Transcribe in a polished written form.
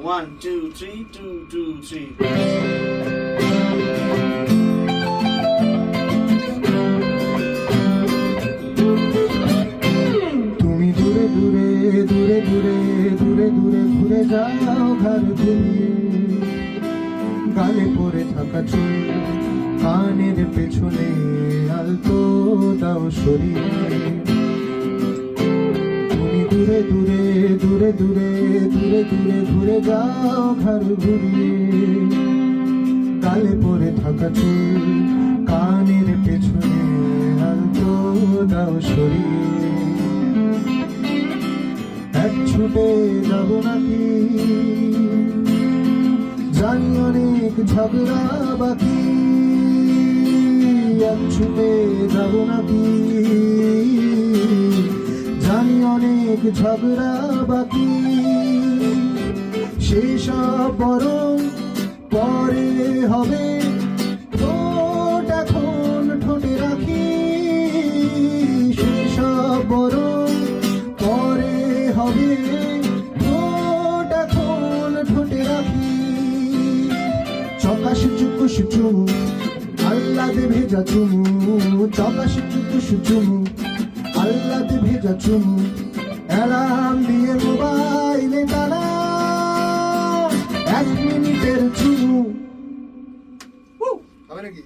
1 2 3 2 2 3 তুমি দূরে দূরে দূরে দূরে দূরে দূরে ঘুরে যাও ঘর ঘুরিয়ে, গালে পড়ে থাকা চুল কানের পেছনে আলতো দাও সরিয়ে। তুমি দূরে দূরে দূরে দূরে দূরে দূরে ঘুরে যাও ঘর ঘুরিয়ে, গালে পড়ে থাকা চুল কানের পেছনে আলতো দাও সরিয়ে। এক ছুটে যাব নাকি জানি অনেক ঝগড়া বাকি, এক ছুটে যাব নাকি জানি অনেক ঝগড়া বাকি, সেসব বরং পরে হবে, ঠোঁট এখন ঠোঁটে রাখি, সেসব বরং পরে হবে, ঠোঁট এখন ঠোঁটে রাখি। চকাশে চুকুশু চুমু আল্লাদে ভেজা চুমু, চকাশে চুকুশু চুমু আল্লাদে ভেজা চুমু, অ্যালার্ম দিয়ে মোবাইলে টানা 1 মিনিটের চুমু। হবে নাকি?